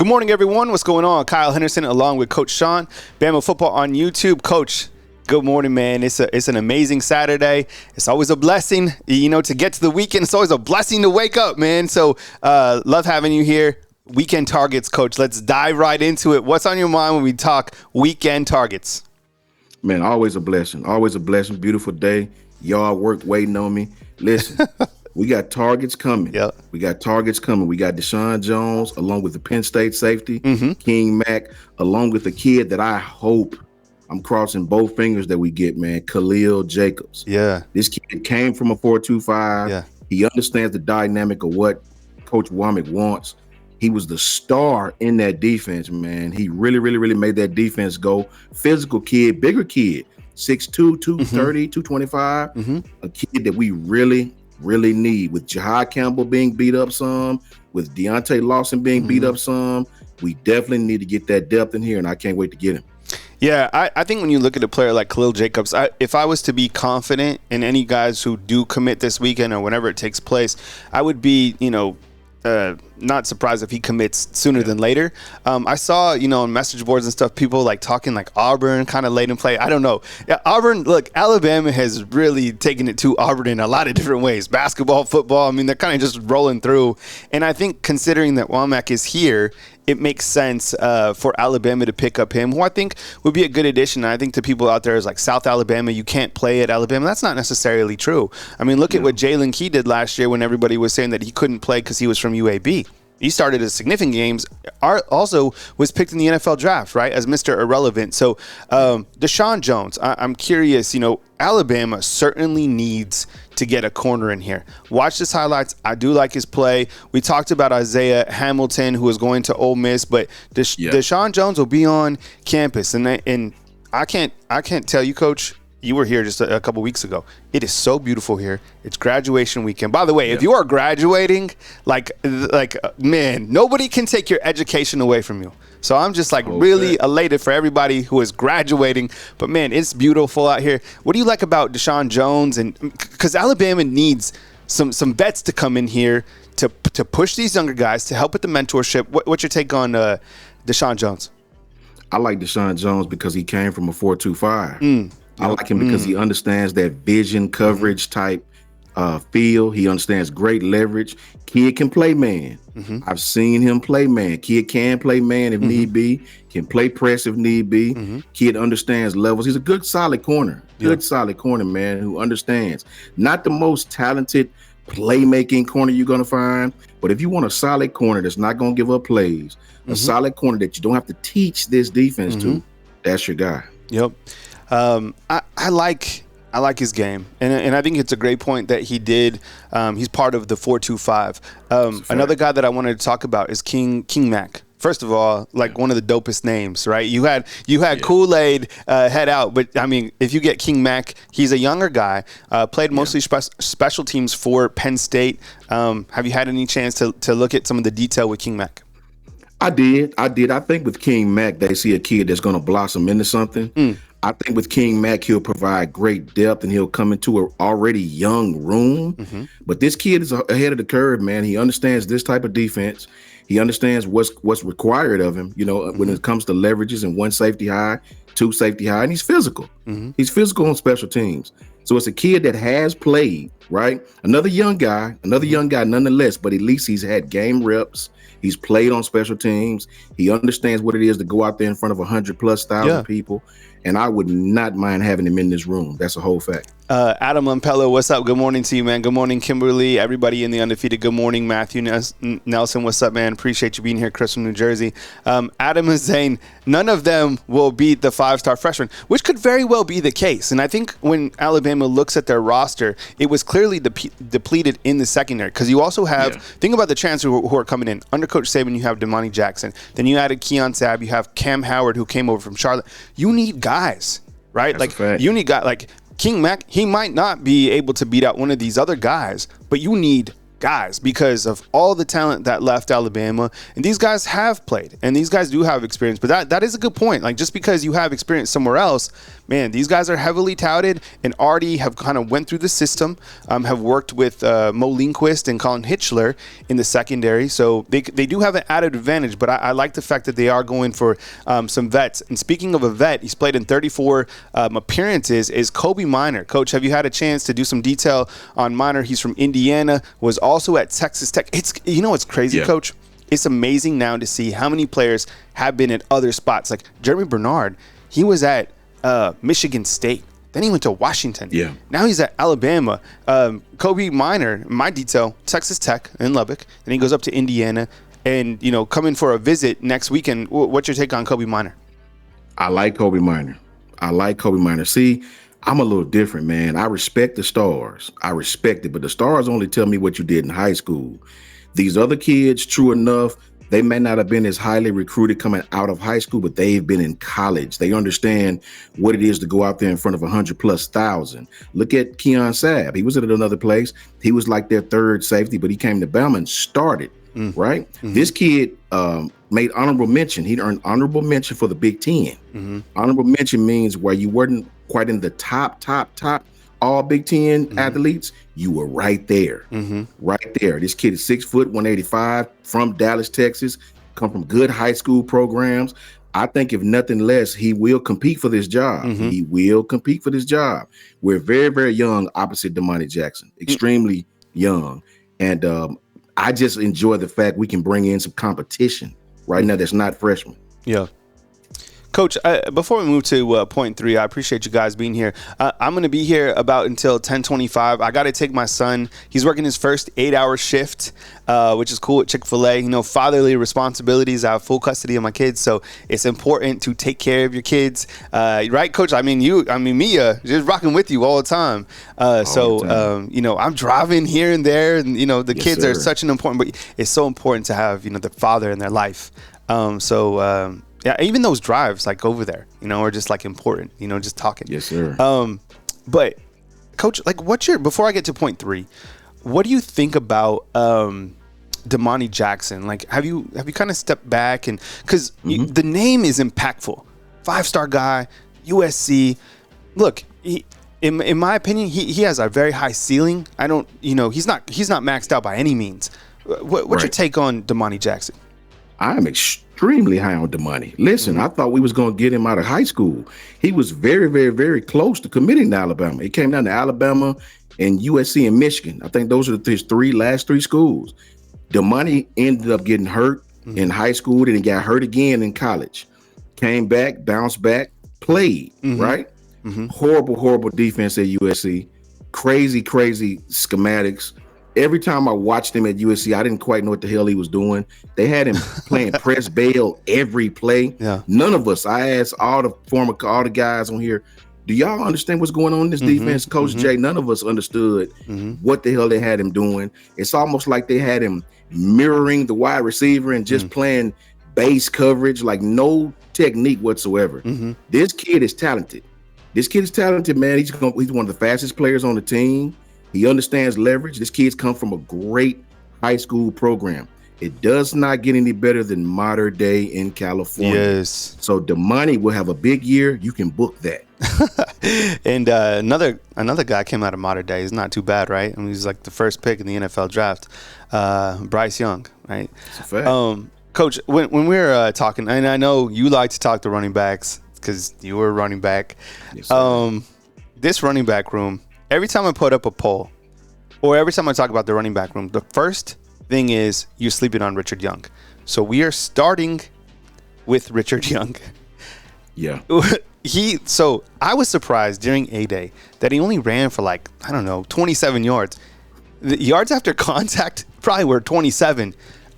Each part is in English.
Good morning, everyone. What's going on? Kyle Henderson along with Coach Sean, Bama Football on YouTube. Coach, good morning, man. It's an amazing Saturday. It's always a blessing, to get to the weekend. It's always a blessing to wake up, man. So love having you here. Weekend targets, Coach. Let's dive right into it. What's on your mind when we talk weekend targets? Man, always a blessing. Always a blessing. Beautiful day. Y'all work waiting on me. Listen, we got targets coming. Yep. We got targets coming. We got Deshaun Jones along with the Penn State safety, King Mack, along with the kid that I hope, I'm crossing both fingers that we get, man, Khalil Jacobs. Yeah. This kid came from a 4.25. Yeah. He understands the dynamic of what Coach Womack wants. He was the star in that defense, man. He really made that defense go. Physical kid, bigger kid, 6'2", 230, 225. A kid that we really need. With Jahai Campbell being beat up some, with Deontay Lawson being beat up some, we definitely need to get that depth in here, and I can't wait to get him. Yeah, I think when you look at a player like Khalil Jacobs, if I was to be confident in any guys who do commit this weekend or whenever it takes place, I would be, not surprised if he commits sooner than later. I saw, on message boards and stuff, people like talking like Auburn kind of late in play. I don't know. Yeah, Auburn, look, Alabama has really taken it to Auburn in a lot of different ways. Basketball, football, I mean, they're kind of just rolling through. And I think considering that Womack is here, it makes sense for Alabama to pick up him, who I think would be a good addition. And I think to people out there is like South Alabama, you can't play at Alabama. That's not necessarily true. I mean, look at what Jalen Key did last year when everybody was saying that he couldn't play because he was from UAB. He started his significant games, also was picked in the NFL draft, right, as Mr. Irrelevant. So Deshaun Jones, I'm curious, Alabama certainly needs to get a corner in here. Watch his highlights. I do like his play. We talked about Isaiah Hamilton, who is going to Ole Miss, but Deshaun Jones will be on campus. And I can't tell you, Coach, you were here just a couple weeks ago. It is so beautiful here. It's graduation weekend. By the way, if you are graduating, like man, nobody can take your education away from you. So I'm just really elated for everybody who is graduating. But man, it's beautiful out here. What do you like about Deshaun Jones? And because Alabama needs some vets to come in here to push these younger guys to help with the mentorship. What's your take on Deshaun Jones? I like Deshaun Jones because he came from a 4.25. I like him because he understands that vision coverage type feel. He understands great leverage. Kid can play man. I've seen him play man. Kid can play man if need be, can play press if need be. Kid understands levels. He's a good, solid corner. Good, solid corner, man, who understands. Not the most talented playmaking corner you're going to find, but if you want a solid corner that's not going to give up plays, a solid corner that you don't have to teach this defense to, that's your guy. Yep. I like his game, and I think it's a great point that he did. He's part of the 4.25. Another guy that I wanted to talk about is King Mack. First of all, one of the dopest names, right? You had Kool-Aid head out, but I mean, if you get King Mack, he's a younger guy, played mostly special teams for Penn State. Have you had any chance to look at some of the detail with King Mack? I did. I think with King Mack, they see a kid that's going to blossom into something. I think with King Mack, he'll provide great depth and he'll come into an already young room. But this kid is ahead of the curve, man. He understands this type of defense. He understands what's required of him, when it comes to leverages and one safety high, two safety high, and he's physical. He's physical on special teams. So it's a kid that has played, right? Another young guy nonetheless, but at least he's had game reps. He's played on special teams. He understands what it is to go out there in front of 100,000+ people. And I would not mind having him in this room. That's a whole fact. Adam Lampello, what's up? Good morning to you, man. Good morning, Kimberly. Everybody in the Undefeated. Good morning, Matthew Nelson. What's up, man? Appreciate you being here. Chris from New Jersey. Adam is saying none of them will beat the 5-star freshman, which could very well be the case. And I think when Alabama looks at their roster, it was clearly depleted in the secondary because you also have, think about the transfers who are coming in. Under Coach Saban, you have Demani Jackson. Then you added Keon Sabb. You have Cam Howard, who came over from Charlotte. You need guys, right? You need guys like King Mack. He might not be able to beat out one of these other guys, but you need guys because of all the talent that left Alabama. And these guys have played, and these guys do have experience. But that is a good point. Like, just because you have experience somewhere else, man, these guys are heavily touted and already have kind of went through the system, have worked with Mo Lindquist and Colin Hitchler in the secondary. So they do have an added advantage, but I like the fact that they are going for some vets. And speaking of a vet, he's played in 34 appearances, is Kobee Minor. Coach, have you had a chance to do some detail on Minor? He's from Indiana, was also at Texas Tech. It's crazy, Coach? It's amazing now to see how many players have been at other spots. Like Jeremy Bernard, he was at Michigan State. Then he went to Washington. Yeah. Now he's at Alabama. Kobee Minor, my detail, Texas Tech in Lubbock. Then he goes up to Indiana. And, coming for a visit next weekend. What's your take on Kobee Minor? I like Kobee Minor. See, I'm a little different, man. I respect the stars. I respect it. But the stars only tell me what you did in high school. These other kids, true enough, they may not have been as highly recruited coming out of high school, but they've been in college. They understand what it is to go out there in front of 100,000+. Look at Keon Sabb. He was at another place. He was like their third safety, but he came to Bama and started, right? Mm-hmm. This kid made honorable mention. He earned honorable mention for the Big Ten. Mm-hmm. Honorable mention means where you weren't quite in the top all Big Ten athletes, you were right there. Right there. This kid is 6 foot, 185, from Dallas, Texas, come from good high school programs. I think if nothing less, he will compete for this job. He will compete for this job. We're very, very young opposite Demani Jackson, extremely young. And I just enjoy the fact we can bring in some competition right now that's not freshmen. Yeah. Coach, before we move to point 3, I appreciate you guys being here. I'm going to be here about until 10:25. I got to take my son. He's working his first 8-hour shift, which is cool at Chick-fil-A. Fatherly responsibilities. I have full custody of my kids, so it's important to take care of your kids. Right, Coach? Mia, just rocking with you all the time. I'm driving here and there, and, the kids are such an important, but it's so important to have, the father in their life. Yeah, even those drives, like over there, are just like important, just talking. Yes, sir. But Coach, like, before I get to point 3, what do you think about Demani Jackson? Like, have you kind of stepped back and because the name is impactful, 5-star guy, USC. Look, in my opinion, he has a very high ceiling. I don't, he's not maxed out by any means. What's your take on Demani Jackson? I'm extremely high on Demani. Listen, I thought we was going to get him out of high school. He was very, very, very close to committing to Alabama. He came down to Alabama and USC and Michigan. I think those are his last three schools. Demani ended up getting hurt in high school, then he got hurt again in college. Came back, bounced back, played, right? Horrible defense at USC. Crazy schematics. Every time I watched him at USC, I didn't quite know what the hell he was doing. They had him playing press bail every play. Yeah. None of us, I asked all the guys on here, do y'all understand what's going on in this defense? Coach Jay, none of us understood what the hell they had him doing. It's almost like they had him mirroring the wide receiver and just playing base coverage, like no technique whatsoever. This kid is talented. Man. He's one of the fastest players on the team. He understands leverage. This kid's come from a great high school program. It does not get any better than modern day in California. Yes. So Demani will have a big year. You can book that. And another guy came out of modern day. He's not too bad, right? I mean, he's like the first pick in the NFL draft. Bryce Young, right? That's a fact. Coach, when we were talking, and I know you like to talk to running backs because you were a running back. Yes, this running back room, every time I put up a poll or every time I talk about the running back room, the first thing is you're sleeping on Richard Young. So we are starting with Richard Young. Yeah. So I was surprised during A-Day that he only ran for 27 yards. The yards after contact probably were 27.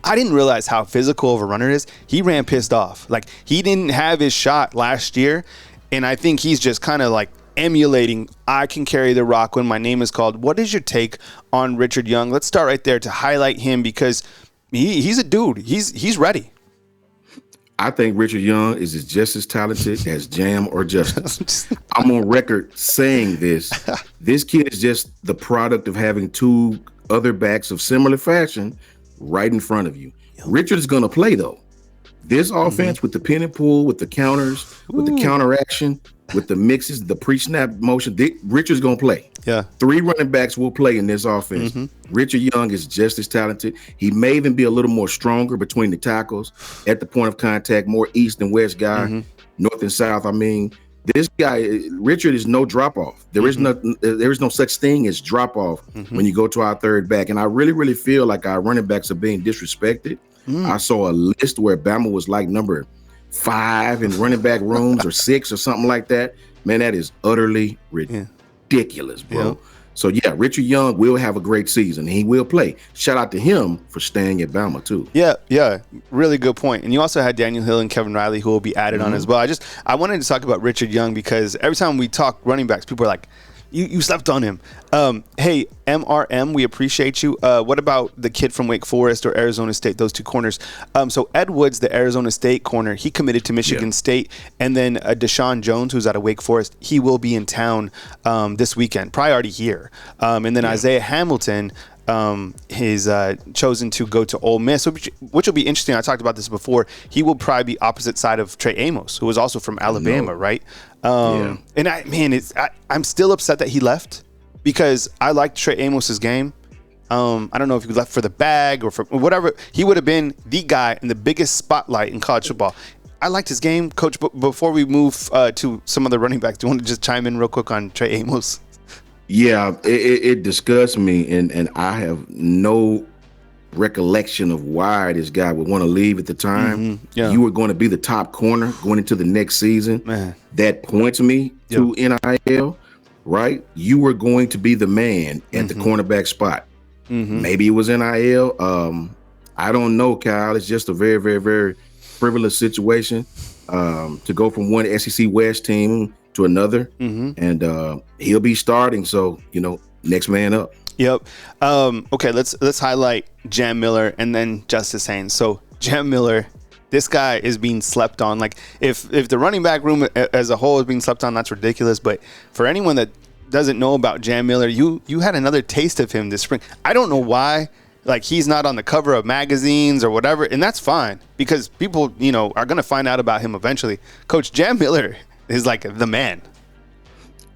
I didn't realize how physical of a runner is. He ran pissed off. Like, he didn't have his shot last year, and I think he's just kind of like emulating, I can carry the rock when my name is called. What is your take on Richard Young? Let's start right there to highlight him because he's a dude. He's ready. I think Richard Young is just as talented as Jam or Justice. I'm on record saying this. This kid is just the product of having two other backs of similar fashion right in front of you. Richard is going to play, though. This offense with the pin and pull, with the counters, with the counteraction, with the mixes, the pre-snap motion, Richard's going to play. Yeah. 3 running backs will play in this offense. Richard Young is just as talented. He may even be a little more stronger between the tackles at the point of contact, more east and west guy, north and south. I mean, this guy, Richard, is no drop-off. There is no such thing as drop-off when you go to our third back. And I really, really feel like our running backs are being disrespected. I saw a list where Bama was like number 5 in running back rooms or 6 or something like that. Man, that is utterly ridiculous, bro. Yeah. So, yeah, Richard Young will have a great season. He will play. Shout out to him for staying at Bama, too. Yeah. Really good point. And you also had Daniel Hill and Kevin Riley who will be added on as well. I wanted to talk about Richard Young because every time we talk running backs, people are like, you slept on him. Hey, MRM, we appreciate you. What about the kid from Wake Forest or Arizona State, those 2 corners? So Ed Woods, the Arizona State corner, he committed to Michigan State. And then Deshaun Jones, who's out of Wake Forest, he will be in town this weekend, probably already here. And then Isaiah Hamilton is chosen to go to Ole Miss, which will be interesting. I talked about this before. He will probably be opposite side of Trey Amos, who was also from Alabama, right? And I'm still upset that he left because I liked Trey Amos's game. I don't know if he left for the bag or for whatever. He would have been the guy in the biggest spotlight in college football. I liked his game, Coach. But before we move to some of the running backs, do you want to just chime in real quick on Trey Amos? Yeah, it disgusts me, and I have no recollection of why this guy would want to leave at the time. You were going to be the top corner going into the next season. Man. That points me to NIL, right? You were going to be the man at the cornerback spot. Maybe it was NIL. I don't know, Kyle. It's just a very, very, very frivolous situation to go from one SEC West team to another, and he'll be starting. So, next man up. Yep. Okay, let's highlight Jam Miller and then Justice Haynes. So Jam Miller, this guy is being slept on. Like if the running back room as a whole is being slept on, that's ridiculous. But for anyone that doesn't know about Jam Miller, you had another taste of him this spring. I don't know why. Like he's not on the cover of magazines or whatever, and that's fine because people, are gonna find out about him eventually. Coach Jam Miller is like the man.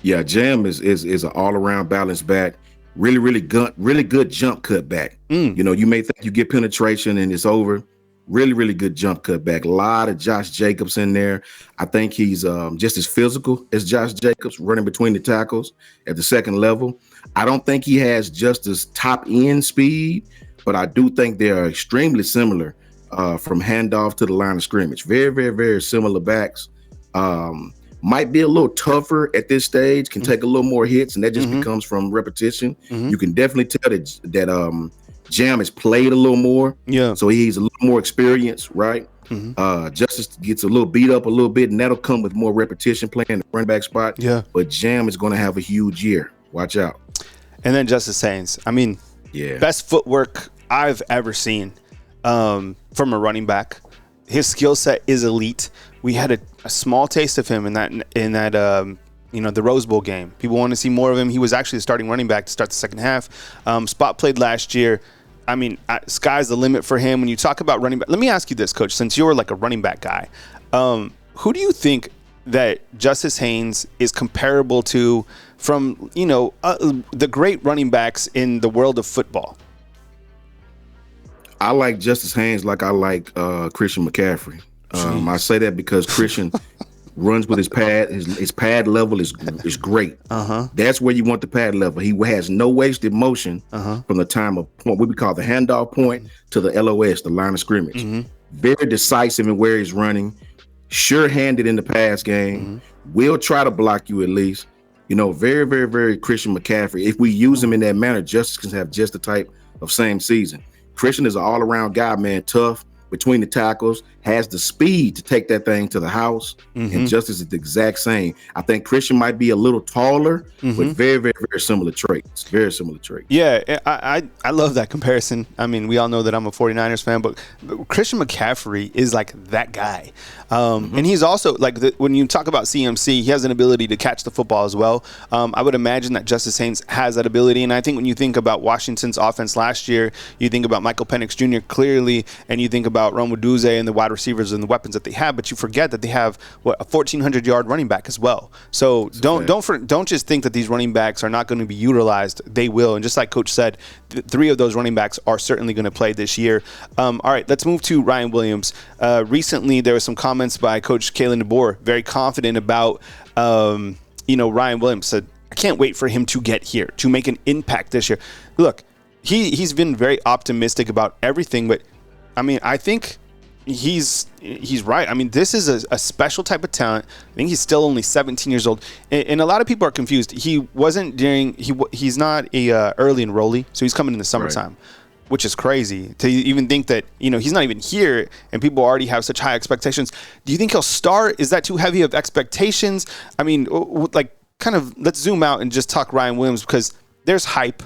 Yeah, Jam is an all-around balanced back. Really good jump cut back. You may think you get penetration and it's over. Really good jump cut back. A lot of Josh Jacobs in there. I think he's just as physical as Josh Jacobs, running between the tackles at the second level. I don't think he has just as top end speed, but I do think they are extremely similar from handoff to the line of scrimmage. Very similar backs. Might be a little tougher at this stage, can take a little more hits, and that just becomes from repetition. You can definitely tell that Jam has played a little more. Yeah. So he's a little more experienced, right? Justice gets a little beat up a little bit, and that'll come with more repetition playing the running back spot. Yeah. But Jam is going to have a huge year. Watch out. And then Justice Haynes. I mean, best footwork I've ever seen from a running back. His skill set is elite. We had a small taste of him in that the Rose Bowl game. People want to see more of him. He was actually the starting running back to start the second half. Spot played last year. I mean, sky's the limit for him. When you talk about running back, let me ask you this, Coach, since you're like a running back guy, who do you think that Justice Haynes is comparable to from, the great running backs in the world of football? I like Justice Haynes like I like Christian McCaffrey. I say that because Christian runs with his pad. His pad level is great. That's where you want the pad level. He has no wasted motion from the time of point, what we call the handoff point, to the LOS, the line of scrimmage. Very decisive in where he's running. Sure-handed in the pass game. Will try to block you at least. Very, very, very Christian McCaffrey. If we use him in that manner, Justice can have just the type of same season. Christian is an all-around guy, man. Tough between the tackles, has the speed to take that thing to the house, and Justice is the exact same. I think Christian might be a little taller, but very, very, very similar traits. Very similar traits. Yeah, I love that comparison. I mean, we all know that I'm a 49ers fan, but Christian McCaffrey is like that guy. And he's also, like, when you talk about CMC, he has an ability to catch the football as well. I would imagine that Justice Haynes has that ability. And I think when you think about Washington's offense last year, you think about Michael Penix Jr. clearly, and you think about Rome Odunze and the wide receivers and the weapons that they have, but you forget that they have a 1,400-yard running back as well. So don't just think that these running backs are not going to be utilized. They will. And just like Coach said, 3 of those running backs are certainly going to play this year. All right, let's move to Ryan Williams. Recently, there were some comments by Coach Kalen DeBoer, very confident about Ryan Williams. Said, I can't wait for him to get here, to make an impact this year. Look, he's been very optimistic about everything, but I mean, I think he's right. I mean, this is a special type of talent. I think he's still only 17 years old, and a lot of people are confused. He's not a early enrollee, so he's coming in the summertime, which is crazy to even think that he's not even here, and people already have such high expectations. Do you think he'll start? Is that too heavy of expectations? I mean, like, kind of let's zoom out and just talk Ryan Williams, because there's hype.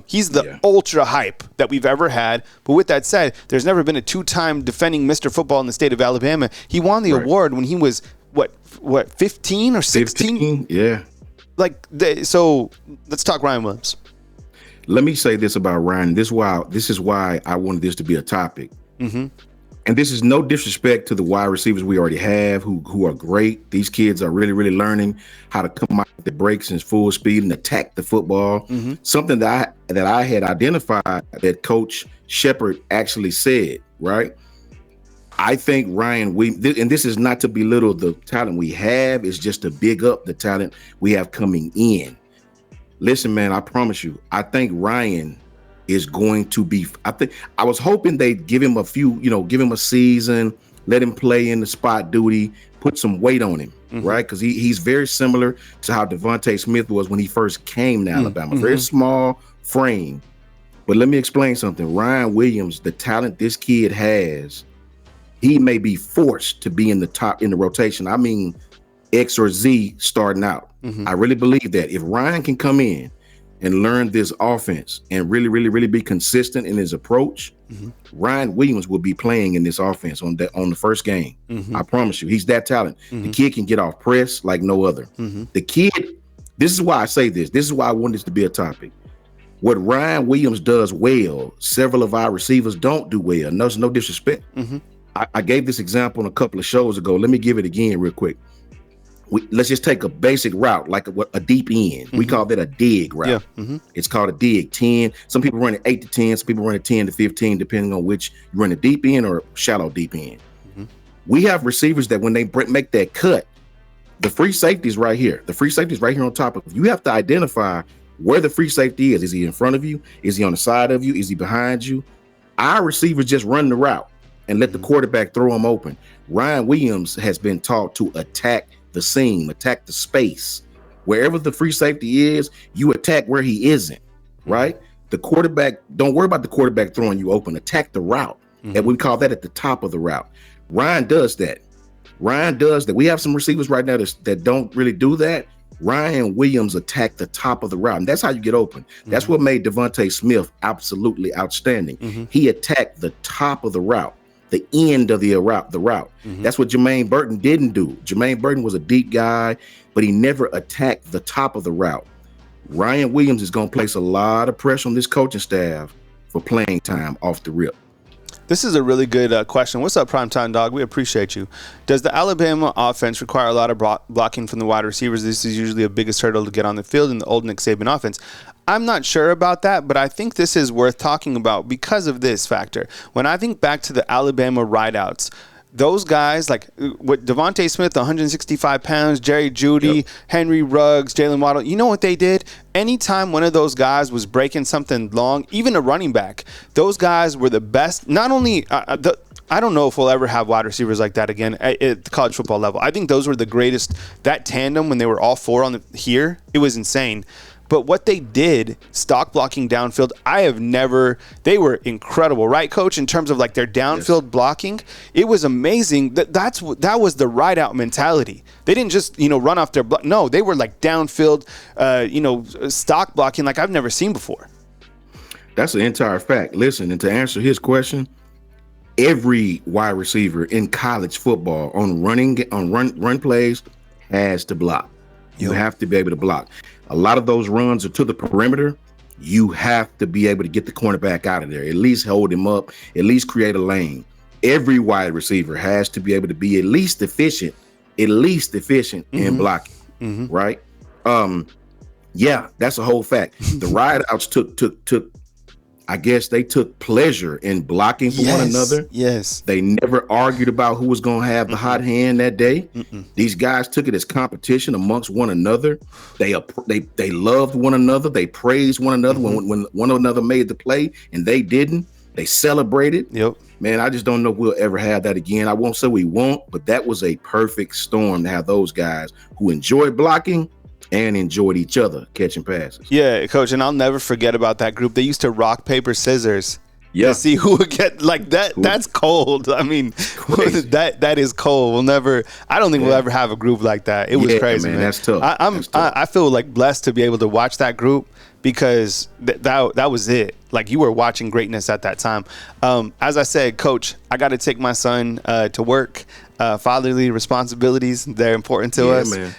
He's the ultra hype that we've ever had. But with that said, there's never been a 2-time defending Mr. Football in the state of Alabama. He won the award when he was, what, 15 or 16? 15? Yeah. So let's talk Ryan Williams. Let me say this about Ryan. This is why I wanted this to be a topic. And this is no disrespect to the wide receivers we already have who are great. These kids are really, really learning how to come out the breaks in full speed and attack the football. Something that I had identified that Coach Shepard actually said, right? I think Ryan Williams, and this is not to belittle the talent we have, it's just to big up the talent we have coming in. Listen, man, I promise you, I think Ryan is going to be, I was hoping they'd give him give him a season, let him play in the spot duty, put some weight on him, right? Because he's very similar to how Devontae Smith was when he first came to Alabama. Very small frame. But let me explain something. Ryan Williams, the talent this kid has, he may be forced to be in the rotation. I mean, X or Z starting out. I really believe that if Ryan can come in and learn this offense and really, really, really be consistent in his approach, Ryan Williams will be playing in this offense on the first game. I promise you, he's that talent. The kid can get off press like no other. The kid, this is why I say this. This is why I want this to be a topic. What Ryan Williams does well, several of our receivers don't do well. No disrespect. I gave this example a couple of shows ago. Let me give it again real quick. Let's just take a basic route, like a deep end. We call that a dig route. It's called a dig 10. Some people run it 8 to 10. Some people run it 10 to 15, depending on which you run a deep end or shallow deep end. We have receivers that when they make that cut, the free safety is right here. The free safety is right here on top of you. You have to identify where the free safety is. Is he in front of you? Is he on the side of you? Is he behind you? Our receivers just run the route and let the quarterback throw them open. Ryan Williams has been taught to attack the seam, attack the space. Wherever the free safety is, you attack where he isn't, right? The quarterback, don't worry about the quarterback throwing you open. Attack the route. And we call that at the top of the route. Ryan does that. We have some receivers right now that don't really do that. Ryan Williams attacked the top of the route, and that's how you get open. That's what made Devontae Smith absolutely outstanding. He attacked the top of the route, the end of the route. That's what Jermaine Burton didn't do. Jermaine Burton was a deep guy, but he never attacked the top of the route. Ryan Williams is going to place a lot of pressure on this coaching staff for playing time off the rip. This is a really good question. What's up, Primetime Dog? We appreciate you. Does the Alabama offense require a lot of blocking from the wide receivers? This is usually the biggest hurdle to get on the field in the old Nick Saban offense. I'm not sure about that, but I think this is worth talking about because of this factor. When I think back to the Alabama rideouts, those guys, like what Devontae Smith, 165 pounds, Jerry Jeudy, Henry Ruggs, Jalen Waddle, you know what they did? Anytime one of those guys was breaking something long, even a running back, those guys were the best. Not only I don't know if we'll ever have wide receivers like that again at the college football level. I think those were the greatest. That tandem when they were all four on here, it was insane. But what they did, stock blocking downfield, they were incredible, right, Coach? In terms of like their downfield blocking, it was amazing. That was the ride out mentality. They didn't just, run off their block. No, they were like downfield, stock blocking like I've never seen before. That's an entire fact. Listen, and to answer his question, every wide receiver in college football on run plays has to block. You have to be able to block. A lot of those runs are to the perimeter. You have to be able to get the cornerback out of there, at least hold him up, at least create a lane. Every wide receiver has to be able to be at least efficient in blocking, right? Yeah, that's a whole fact. The rideouts took I guess they took pleasure in blocking for one another. Yes. They never argued about who was going to have the hot hand that day. These guys took it as competition amongst one another. They loved one another. They praised one another when one another made the play and they didn't. They celebrated. Yep. Man, I just don't know if we'll ever have that again. I won't say we won't, but that was a perfect storm to have those guys who enjoyed blocking and enjoyed each other catching passes. Yeah, Coach, and I'll never forget about that group. They used to rock, paper, scissors to see who would get like that. That's cold. I mean, that is cold. I don't think we'll ever have a group like that. It was crazy, man. That's tough. I feel like blessed to be able to watch that group because that was it. Like you were watching greatness at that time. As I said, Coach, I got to take my son to work. Fatherly responsibilities, they're important to us. Man.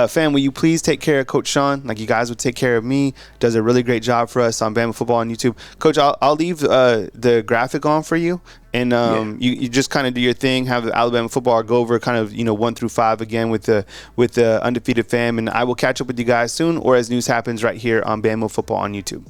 Fam, will you please take care of Coach Sean like you guys would take care of me? Does a really great job for us on Bama Football on YouTube. Coach, I'll leave the graphic on for you, and you just kind of do your thing. Have Alabama Football go over kind of 1 through 5 again with the undefeated fam, and I will catch up with you guys soon or as news happens right here on Bama Football on YouTube.